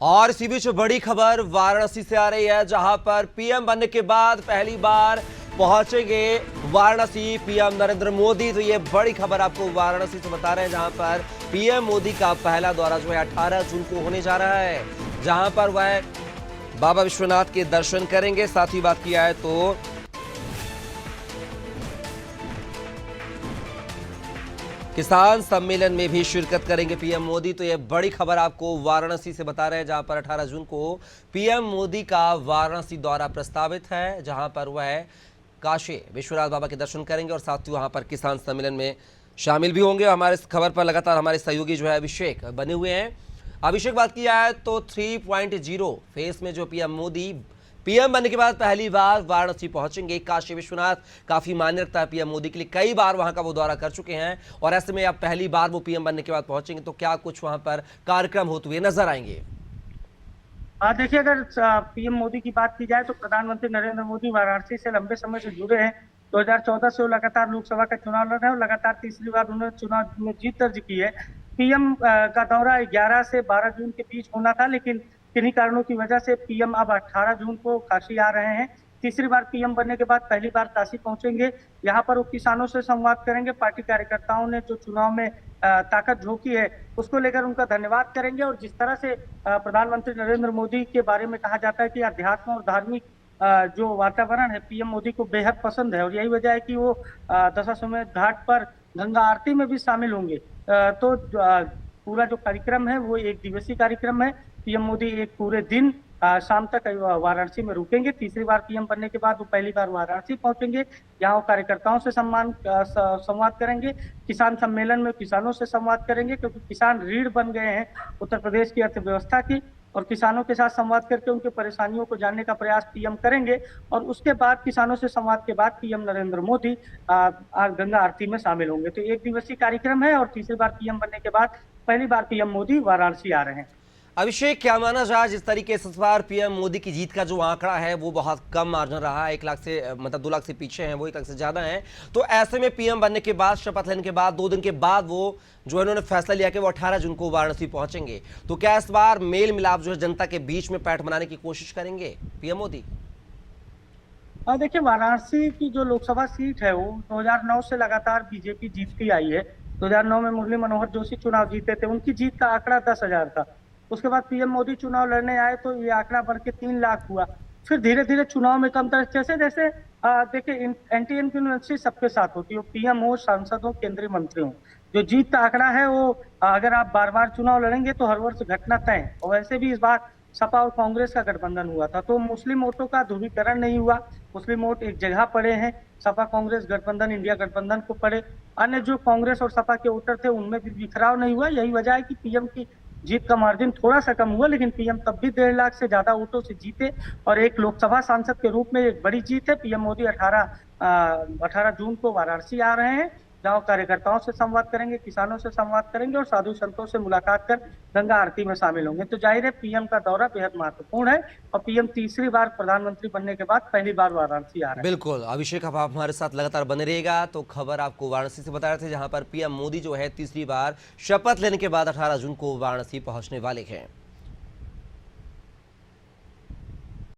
और इसी बीच बड़ी खबर वाराणसी से आ रही है, जहां पर पीएम बनने के बाद पहली बार पहुंचेंगे वाराणसी पीएम नरेंद्र मोदी। तो ये बड़ी खबर आपको वाराणसी से बता रहे हैं, जहां पर पीएम मोदी का पहला दौरा जो है 18 जून को होने जा रहा है, जहां पर वह बाबा विश्वनाथ के दर्शन करेंगे। साथ ही बात किया है तो किसान सम्मेलन में भी शिरकत करेंगे पीएम मोदी। तो यह बड़ी खबर आपको वाराणसी से बता रहे हैं, जहां पर 18 जून को पीएम मोदी का वाराणसी दौरा प्रस्तावित है, जहां पर वह काशी विश्वनाथ बाबा के दर्शन करेंगे और साथ ही वहां पर किसान सम्मेलन में शामिल भी होंगे। हमारे इस खबर पर लगातार हमारे सहयोगी जो है अभिषेक बने हुए हैं। अभिषेक, बात किया है तो 3.0 फेस में जो पीएम मोदी पीएम बनने के बाद पहली बार वाराणसी पहुंचेंगे। काशी विश्वनाथ काफी मान्य रखता है पीएम मोदी के लिए, कई बार वहां का वो दौरा कर चुके हैं और ऐसे में अब पहली बार वो पीएम बनने के बाद पहुंचेंगे, तो क्या कुछ वहां पर कार्यक्रम होते हुए नजर आएंगे? देखिए, अगर पीएम मोदी की बात की जाए तो प्रधानमंत्री नरेंद्र मोदी वाराणसी से लंबे समय से जुड़े हैं। 2014 से वो लगातार लोकसभा का चुनाव लड़ रहे हैं और लगातार तीसरी बार उन्होंने चुनाव में जीत दर्ज की है। पीएम का दौरा 11 से 12 जून के बीच होना था, लेकिन किन्हीं कारणों की वजह से पीएम अब 18 जून को काशी आ रहे हैं। तीसरी बार पीएम बनने के बाद पहली बार काशी पहुंचेंगे। यहाँ पर वो किसानों से संवाद करेंगे। पार्टी कार्यकर्ताओं ने जो चुनाव में ताकत झोंकी है उसको लेकर उनका धन्यवाद करेंगे। और जिस तरह से प्रधानमंत्री नरेंद्र मोदी के बारे में कहा जाता है कि अध्यात्म और धार्मिक जो वातावरण है पीएम मोदी को बेहद पसंद है, और यही वजह है कि वो दशाश्वमेध घाट पर गंगा आरती में भी शामिल होंगे। तो पूरा जो कार्यक्रम है वो एक दिवसीय कार्यक्रम है। पीएम मोदी एक पूरे दिन शाम तक वाराणसी में रुकेंगे। तीसरी बार पीएम बनने के बाद वो पहली बार वाराणसी पहुंचेंगे। यहाँ वो कार्यकर्ताओं से संवाद करेंगे। किसान सम्मेलन में किसानों से संवाद करेंगे, क्योंकि किसान रीढ़ बन गए हैं उत्तर प्रदेश की अर्थव्यवस्था की, और किसानों के साथ संवाद करके उनके परेशानियों को जानने का प्रयास पीएम करेंगे। और उसके बाद किसानों से संवाद के बाद पीएम नरेंद्र मोदी गंगा आरती में शामिल होंगे। तो एक दिवसीय कार्यक्रम है और तीसरी बार पीएम बनने के बाद पहली बार पीएम मोदी वाराणसी आ रहे हैं। अभिषेक, क्या माना जाए जिस तरीके से इस बार पीएम मोदी की जीत का जो आंकड़ा है वो बहुत कम मार्जिन रहा है, 1 लाख से 2 लाख से पीछे हैं, वो 1 लाख से ज्यादा हैं, तो ऐसे में पीएम बनने के बाद, शपथ लेने के बाद 2 दिन के बाद वो जो इन्होंने फैसला लिया कि वो 18 जून को वाराणसी पहुंचेंगे, तो क्या इस बार मेल मिलाप जो है जनता के बीच में पैठ बनाने की कोशिश करेंगे पीएम मोदी? देखिए, वाराणसी की जो लोकसभा सीट है वो 2009 से लगातार बीजेपी जीतती आई है। 2009 में मुरली मनोहर जोशी चुनाव जीते थे, उनकी जीत का आंकड़ा 10,000 था। उसके बाद पीएम मोदी चुनाव लड़ने आए तो ये आंकड़ा बढ़ के 3 लाख हुआ। फिर धीरे धीरे चुनाव में कम तरह जैसे जैसे देखिए, एंटी इनकम्बेंसी सबके साथ होती है, पीएम हो, सांसद हो, केंद्रीय मंत्री हो। जो जीत का आंकड़ा है वो अगर आप बार बार चुनाव लड़ेंगे तो हर वर्ष घटना तय है। और वैसे भी इस बार सपा और कांग्रेस का गठबंधन हुआ था, तो मुस्लिम वोटों का ध्रुवीकरण नहीं हुआ। मुस्लिम वोट एक जगह पड़े हैं, सपा कांग्रेस गठबंधन, इंडिया गठबंधन को पड़े। अन्य जो कांग्रेस और सपा के वोटर थे उनमें भी बिखराव नहीं हुआ। यही वजह है कि पीएम की जीत का मार्जिन थोड़ा सा कम हुआ, लेकिन पीएम तब भी 1.5 लाख से ज्यादा वोटों से जीते और एक लोकसभा सांसद के रूप में एक बड़ी जीत है। पीएम मोदी 18 जून को वाराणसी आ रहे हैं, जहां कार्यकर्ताओं से संवाद करेंगे, किसानों से संवाद करेंगे और साधु संतों से मुलाकात कर गंगा आरती में शामिल होंगे। तो जाहिर है पीएम का दौरा बेहद महत्वपूर्ण है और पीएम तीसरी बार प्रधानमंत्री बनने के बाद पहली बार वाराणसी आ रहे हैं। बिल्कुल अभिषेक, अब आप हमारे साथ लगातार बने रहिएगा। तो खबर आपको वाराणसी से बता रहे थे, जहां पर पीएम मोदी जो है तीसरी बार शपथ लेने के बाद 18 जून को वाराणसी पहुंचने वाले हैं।